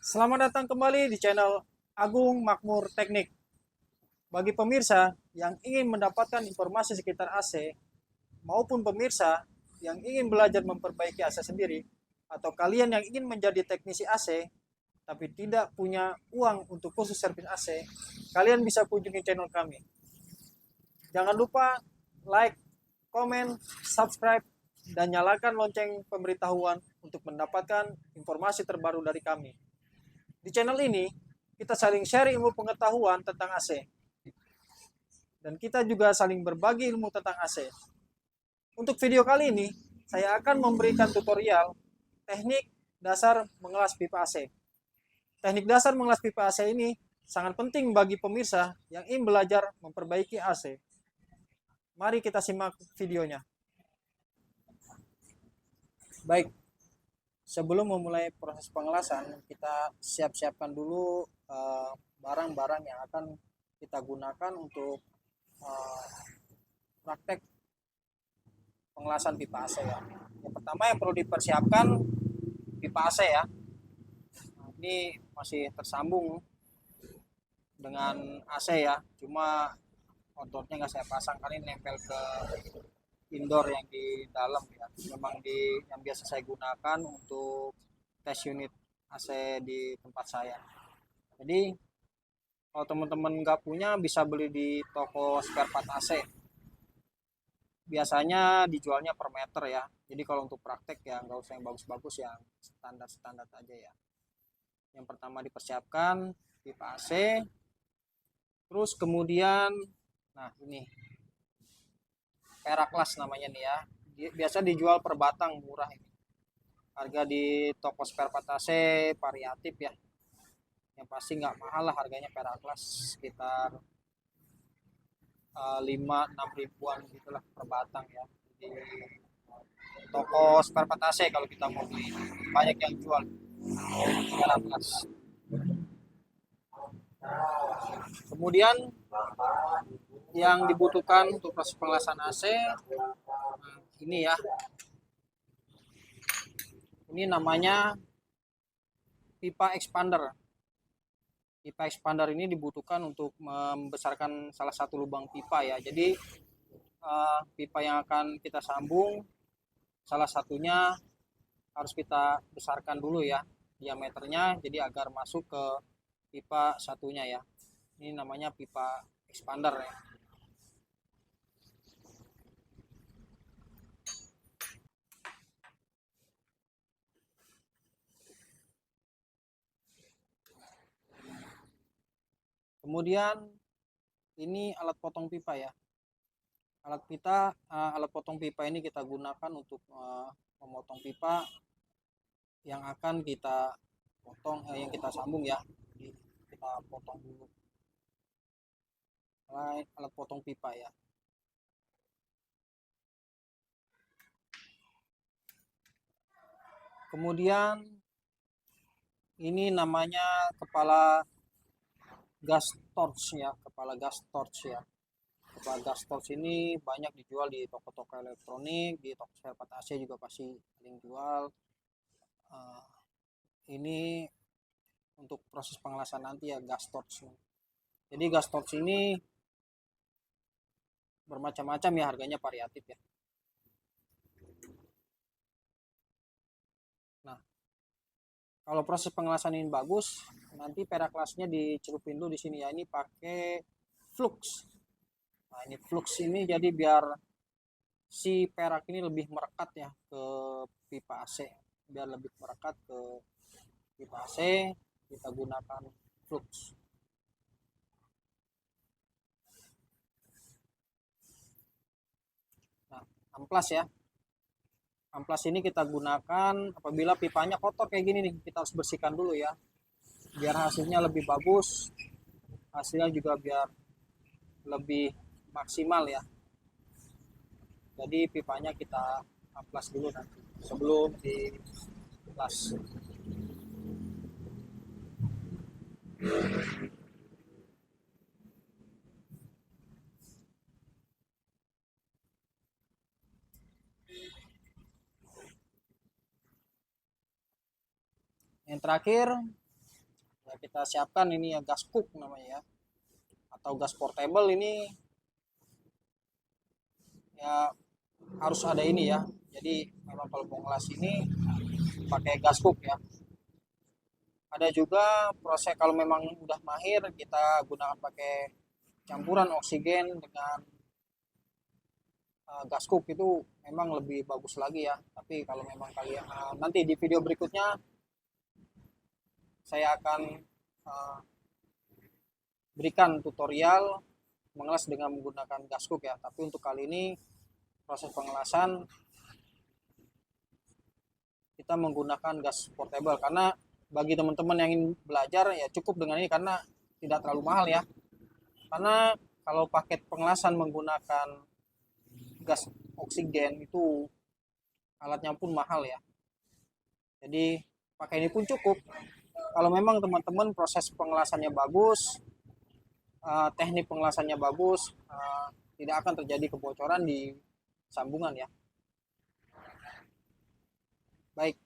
Selamat datang kembali di channel Agung Makmur Teknik. Bagi pemirsa yang ingin mendapatkan informasi sekitar AC, maupun pemirsa yang ingin belajar memperbaiki AC sendiri, atau kalian yang ingin menjadi teknisi AC, tapi tidak punya uang untuk khusus servis AC, kalian bisa kunjungi channel kami. Jangan lupa like, komen, subscribe, dan nyalakan lonceng pemberitahuan untuk mendapatkan informasi terbaru dari kami. Di channel ini, kita saling share ilmu pengetahuan tentang AC. Dan kita juga saling berbagi ilmu tentang AC. Untuk video kali ini, saya akan memberikan tutorial teknik dasar mengelas pipa AC. Teknik dasar mengelas pipa AC ini sangat penting bagi pemirsa yang ingin belajar memperbaiki AC. Mari kita simak videonya. Baik, sebelum memulai proses pengelasan, kita siap-siapkan dulu barang-barang yang akan kita gunakan untuk uh, praktek pengelasan pipa AC ya. Yang pertama yang perlu dipersiapkan pipa AC ya. Nah, ini masih tersambung dengan AC ya. Cuma outdoornya nggak saya pasang kali nempel ke indoor yang di dalam ya. Memang di yang biasa saya gunakan untuk tes unit AC di tempat saya. Jadi kalau teman-teman nggak punya bisa beli di toko spare part AC. Biasanya dijualnya per meter ya. Jadi kalau untuk praktek ya nggak usah yang bagus-bagus, yang standar-standar aja ya. Yang pertama dipersiapkan pipa AC, terus kemudian, nah ini Peraklas namanya nih ya. Biasa dijual per batang, murah ini. Harga di toko spare part AC variatif ya. Yang pasti nggak mahal lah harganya Peraklas, sekitar 5-6 ribuan gitulah per batang ya. Di toko spare part AC kalau kita mau beli, banyak yang jual Peraklas. Kemudian yang dibutuhkan untuk proses pengelasan AC, ini ya, ini namanya pipa expander. Pipa expander ini dibutuhkan untuk membesarkan salah satu lubang pipa ya. Jadi pipa yang akan kita sambung, salah satunya harus kita besarkan dulu ya diameternya, jadi agar masuk ke pipa satunya ya. Ini namanya pipa expander ya. Kemudian ini alat potong pipa ya. Alat potong pipa ini kita gunakan untuk memotong pipa yang akan kita potong, yang kita sambung ya. Jadi kita potong dulu alat potong pipa ya. Kemudian ini namanya kepala gas torch ya, kepala gas torch ya. Kepala gas torch ini banyak dijual di toko-toko elektronik, di toko spare part AC juga pasti paling jual. Uh, ini untuk proses pengelasan nanti ya, gas torch. Jadi gas torch ini bermacam-macam ya, harganya variatif ya. Nah, kalau proses pengelasan ini bagus, nanti peraklasnya dicelupin dulu di sini ya. Ini pakai flux. Nah, ini flux ini jadi biar si perak ini lebih merekat ya ke pipa AC. Biar lebih merekat ke pipa AC, kita gunakan flux. Nah, amplas ya. Amplas ini kita gunakan apabila pipanya kotor kayak gini nih, kita harus bersihkan dulu ya. Biar hasilnya lebih bagus, hasilnya juga biar lebih maksimal ya. Jadi pipanya kita amplas dulu nanti sebelum di amplas. Yang terakhir Ya, kita siapkan ini ya gas cook namanya ya, atau gas portable ini ya harus ada ini ya. Jadi memang kalau penglas ini pakai gas cook ya. Ada juga proses kalau memang udah mahir kita gunakan pakai campuran oksigen dengan gas cook itu memang lebih bagus lagi ya. Tapi kalau memang kalian nanti di video berikutnya saya akan berikan tutorial mengelas dengan menggunakan gas cook ya. Tapi untuk kali ini proses pengelasan kita menggunakan gas portable karena bagi teman-teman yang ingin belajar ya cukup dengan ini karena tidak terlalu mahal ya. Karena kalau paket pengelasan menggunakan gas oksigen itu alatnya pun mahal ya. Jadi pakai ini pun cukup. Kalau memang teman-teman proses pengelasannya bagus, teknik pengelasannya bagus, tidak akan terjadi kebocoran di sambungan ya. Baik,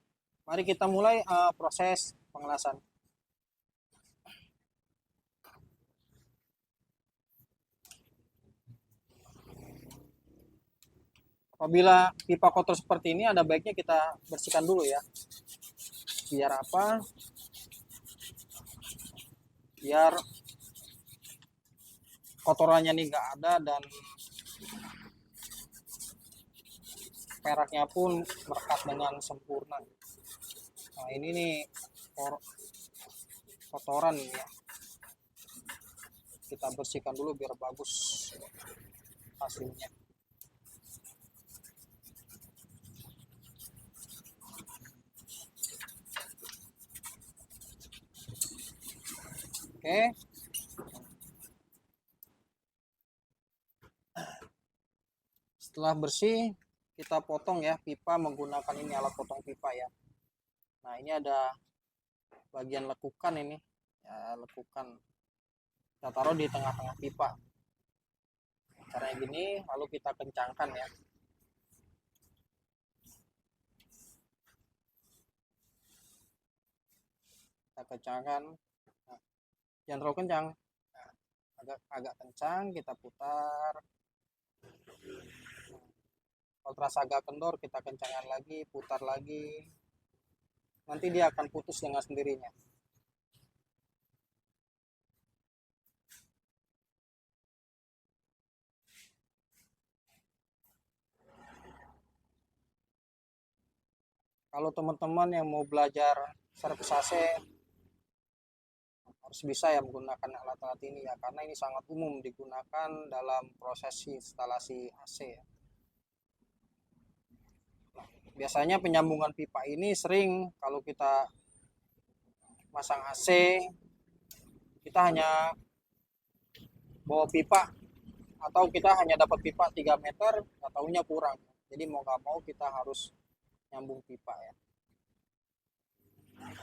mari kita mulai proses pengelasan. Apabila pipa kotor seperti ini, ada baiknya kita bersihkan dulu ya. Biar apa? Biar kotorannya nih nggak ada dan peraknya pun merekat dengan sempurna. Nah ini nih kotoran ya. Kita bersihkan dulu biar bagus hasilnya. Oke. Setelah bersih, kita potong ya pipa menggunakan ini alat potong pipa ya. Nah ini ada bagian lekukan ini ya, lekukan kita taruh di tengah-tengah pipa caranya gini, lalu kita kencangkan ya. Kita kencangkan, nah, jangan terlalu kencang, nah, agak kencang kita putar. Kalau terasa agak kendor kita kencangkan lagi, putar lagi, nanti dia akan putus dengan sendirinya. Kalau teman-teman yang mau belajar servis AC harus bisa ya menggunakan alat-alat ini ya, karena ini sangat umum digunakan dalam proses instalasi AC ya. Nah, biasanya penyambungan pipa ini sering kalau kita masang AC kita hanya bawa pipa atau kita hanya dapat pipa 3 meter, tahunya kurang. Jadi mau nggak mau kita harus nyambung pipa ya. Nah,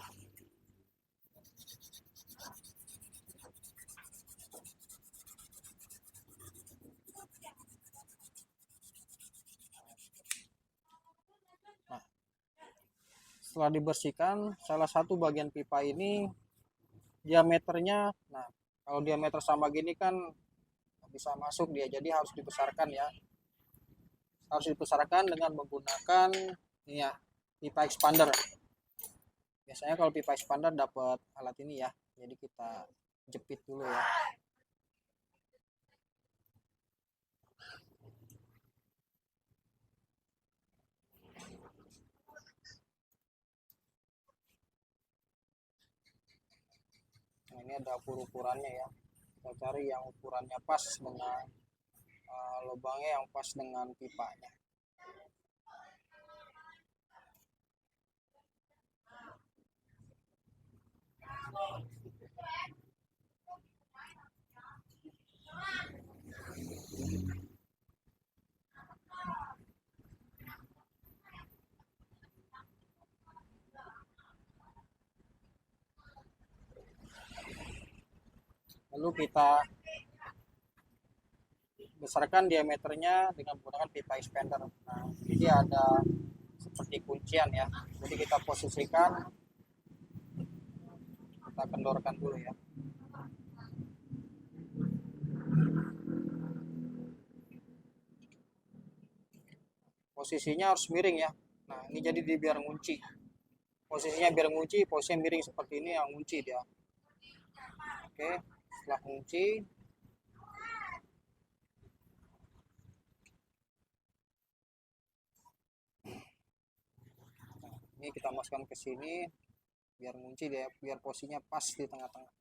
setelah dibersihkan, salah satu bagian pipa ini diameternya, nah kalau diameter sama gini kan bisa masuk dia, jadi harus dibesarkan ya. Harus dibesarkan dengan menggunakan ini ya, pipa expander. Biasanya kalau pipa expander dapat alat ini ya, jadi kita jepit dulu ya. Nah, ini ada ukurannya ya, kita cari yang ukurannya pas dengan lubangnya yang pas dengan pipanya. Lalu kita besarkan diameternya dengan menggunakan pipa expander. Nah, jadi ada seperti kuncian ya. Jadi kita posisikan, kita kita kendorkan dulu ya. Posisinya harus miring ya. Nah, ini jadi dia biar ngunci. Posisinya biar ngunci, posisinya miring seperti ini yang ngunci dia. Oke, setelah ngunci, ini kita masukkan ke sini biar ngunci dia, biar posisinya pas di tengah-tengah.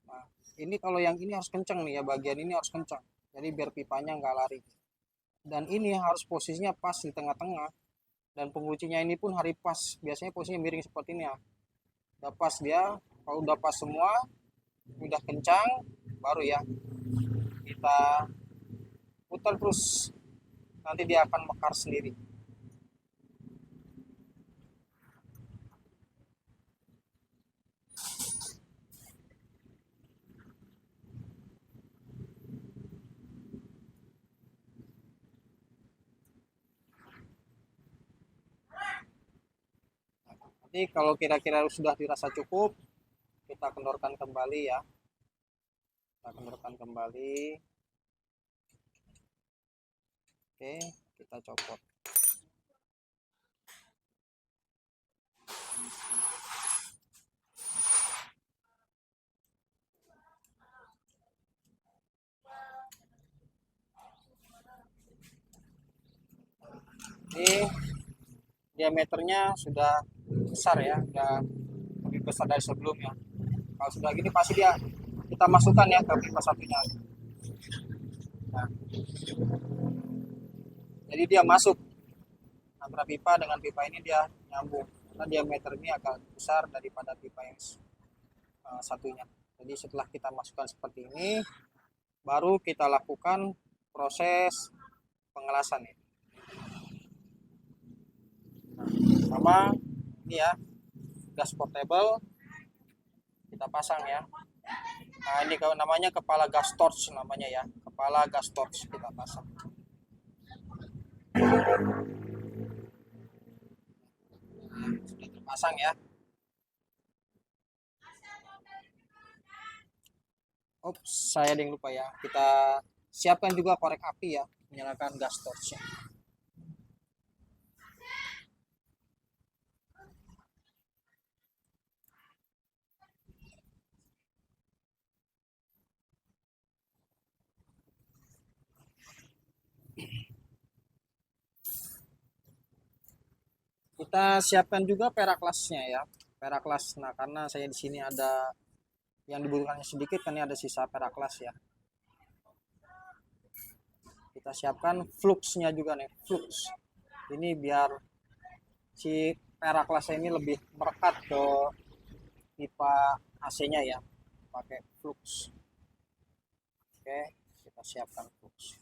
Nah, ini kalau yang ini harus kencang nih ya, bagian ini harus kencang. Jadi biar pipanya nggak lari. Dan ini harus posisinya pas di tengah-tengah. Dan penguncinya ini pun harus pas. Biasanya posisinya miring seperti ini ya. Udah pas dia, kalau udah pas semua, udah kencang, baru ya kita putar terus. Nanti dia akan mekar sendiri. Nanti kalau kira-kira sudah dirasa cukup, kita kendorkan kembali ya. Kita kendorkan kembali. Oke, kita copot. Ini diameternya sudah besar ya, sudah lebih besar dari sebelumnya. Kalau sudah gini pasti dia kita masukkan ya ke pipa satunya. Nah, jadi dia masuk antara pipa dengan pipa ini dia nyambung karena diameter ini agak besar daripada pipa yang satunya. Jadi setelah kita masukkan seperti ini, baru kita lakukan proses pengelasan ya. Sama ini ya, gas portable kita pasang ya. Nah, ini namanya kepala gas torch namanya ya, kepala gas torch kita pasang. Sudah terpasang ya. Ops, saya ada yang lupa ya. Kita siapkan juga korek api ya, menyalakan gas torch. Kita siapkan juga peraklasnya ya. Peraklas. Nah, karena saya di sini ada yang dibutuhkannya sedikit, kan ini ada sisa peraklas ya. Kita siapkan fluxnya juga nih, flux. Ini biar si peraklasnya ini lebih merekat ke pipa AC-nya ya, pakai flux. Oke, kita siapkan flux.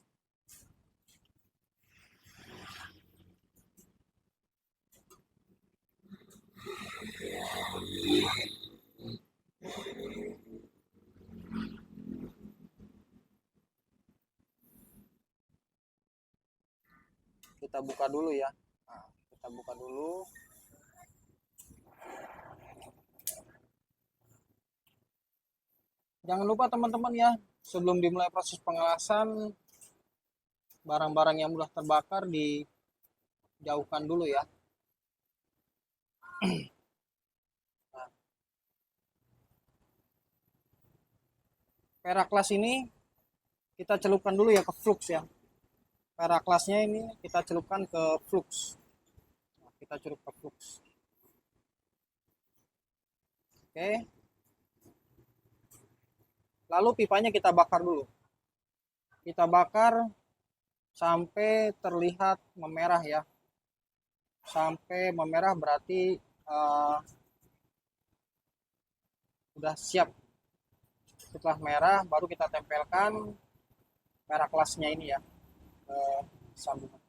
Kita buka dulu ya. Nah, kita buka dulu. Jangan lupa teman-teman ya, sebelum dimulai proses pengelasan, barang-barang yang mudah terbakar dijauhkan dulu ya. Nah, peraklas ini kita celupkan dulu ya ke flux ya. Peraklasnya ini kita celupkan ke flux. Nah, kita celup ke flux. Oke. Lalu pipanya kita bakar dulu. Kita bakar sampai terlihat memerah ya. Sampai memerah berarti udah siap. Setelah merah baru kita tempelkan peraklasnya ini ya ke sambungan.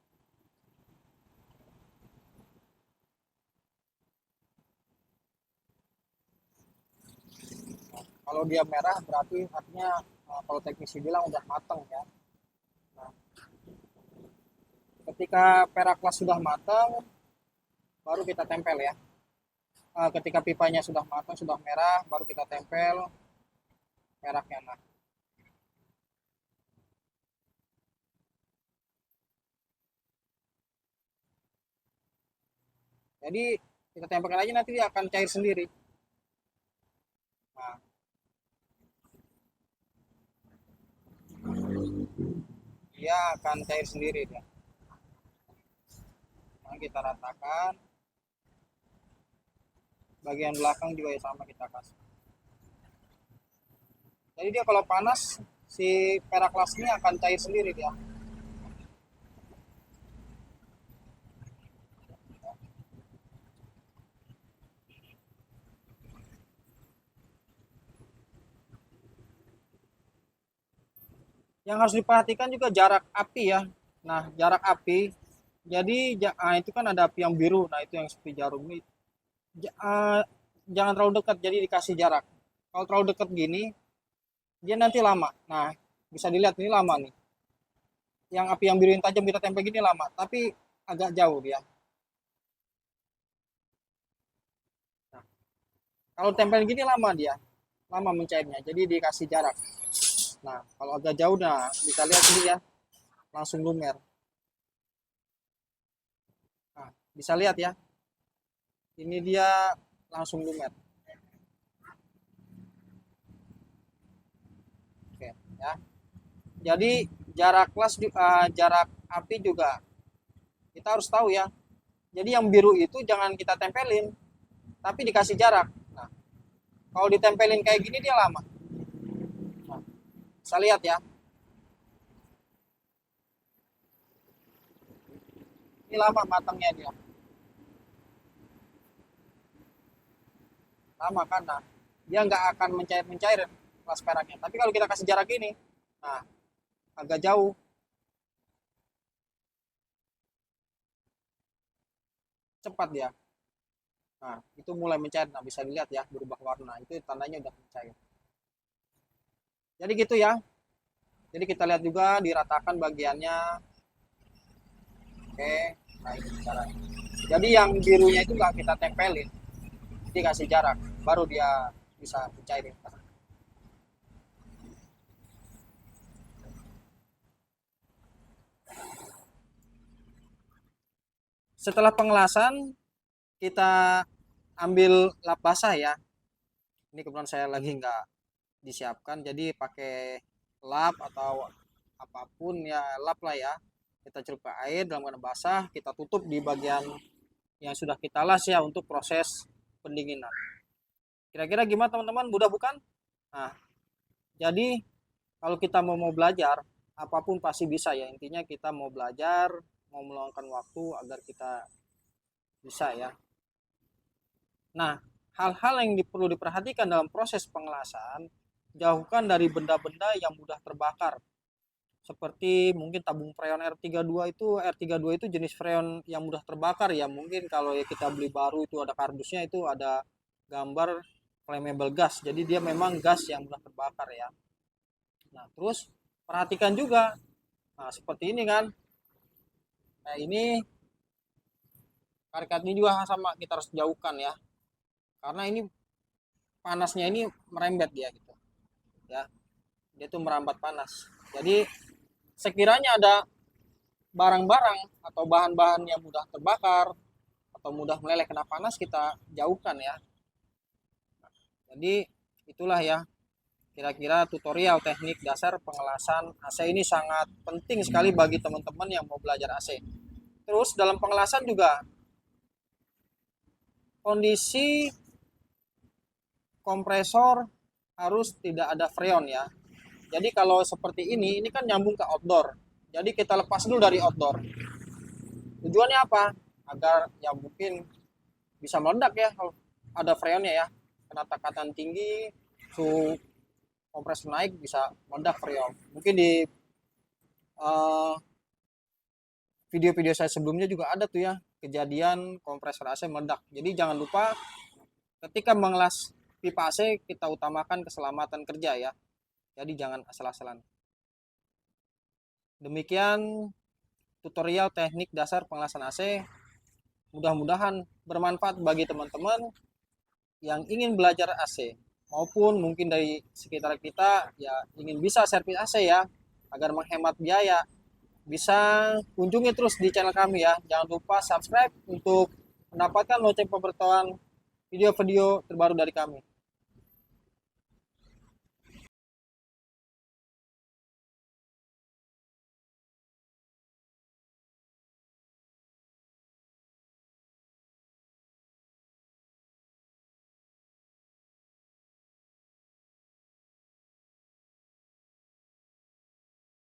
Kalau dia merah berarti artinya kalau teknisi bilang udah mateng ya. Nah, ketika peraklas sudah matang, baru kita tempel ya. Ketika pipanya sudah matang, sudah merah, baru kita tempel peraknya. Nah, jadi kita tempelkan aja nanti dia akan cair sendiri. Nah, dia akan cair sendiri dia. Nah, kita ratakan. Bagian belakang juga ya sama kita kasih. Jadi dia kalau panas si peraklas ini akan cair sendiri dia. Yang harus diperhatikan juga jarak api ya. Nah, jarak api. Jadi itu kan ada api yang biru. Nah, itu yang seperti jarum ini. Jangan terlalu dekat, jadi dikasih jarak. Kalau terlalu dekat gini, dia nanti lama. Nah, bisa dilihat ini lama nih. Yang api yang biru yang tajam kita tempel gini lama, tapi agak jauh dia. Nah, kalau tempel gini lama dia, lama mencairnya. Jadi dikasih jarak. Nah, kalau agak jauh, nah bisa lihat ini ya, langsung lumer. Nah, bisa lihat ya, ini dia langsung lumer. Oke, ya. Jadi jarak api juga kita harus tahu ya. Jadi yang biru itu jangan kita tempelin, tapi dikasih jarak. Nah, kalau ditempelin kayak gini dia lama. Nah, bisa lihat ya, ini lama matangnya dia. Lama karena dia nggak akan mencair kelas peraknya. Tapi kalau kita kasih jarak ini, nah agak jauh, cepat dia. Nah, itu mulai mencair. Nah, bisa dilihat ya, berubah warna. Itu tandanya udah mencair. Jadi gitu ya. Jadi kita lihat juga diratakan bagiannya. Oke, nah itu caranya. Jadi yang birunya itu nggak kita tempelin, dikasih jarak, baru dia bisa mencairin. Setelah pengelasan, kita ambil lap basah ya. Ini kebetulan saya lagi nggak disiapkan, jadi pakai lap atau apapun ya, lap lah ya. Kita celup ke air dalam keadaan basah, kita tutup di bagian yang sudah kita las ya untuk proses pendinginan. Kira-kira gimana teman-teman? Mudah bukan? Nah, jadi kalau kita mau belajar, apapun pasti bisa ya. Intinya kita mau belajar, mau meluangkan waktu agar kita bisa ya. Nah, hal-hal yang perlu diperhatikan dalam proses pengelasan, jauhkan dari benda-benda yang mudah terbakar. Seperti mungkin tabung freon R32 itu jenis freon yang mudah terbakar ya. Mungkin kalau ya kita beli baru itu ada kardusnya, itu ada gambar flammable gas. Jadi dia memang gas yang mudah terbakar ya. Nah, terus perhatikan juga. Nah, seperti ini kan. Nah, ini karet ini juga sama kita harus jauhkan ya. Karena ini panasnya ini merembet dia gitu. Ya. Dia tuh merambat panas. Jadi sekiranya ada barang-barang atau bahan-bahan yang mudah terbakar atau mudah meleleh kena panas, kita jauhkan ya. Jadi itulah ya kira-kira tutorial teknik dasar pengelasan AC. Ini sangat penting sekali bagi teman-teman yang mau belajar AC. Terus dalam pengelasan juga kondisi kompresor harus tidak ada freon ya. Jadi kalau seperti ini kan nyambung ke outdoor. Jadi kita lepas dulu dari outdoor. Tujuannya apa? Agar ya mungkin bisa meledak ya kalau ada freonnya ya. Kena tekanan tinggi, suhu kompresor naik bisa meledak freon. Mungkin di uh, video-video saya sebelumnya juga ada tuh ya kejadian kompresor AC meledak. Jadi jangan lupa ketika mengelas pipa AC kita utamakan keselamatan kerja ya. Jadi jangan asal-asalan. Demikian tutorial teknik dasar pengelasan AC. Mudah-mudahan bermanfaat bagi teman-teman yang ingin belajar AC maupun mungkin dari sekitar kita ya ingin bisa servis AC ya agar menghemat biaya. Bisa kunjungi terus di channel kami ya. Jangan lupa subscribe untuk mendapatkan lonceng pemberitahuan video-video terbaru dari kami.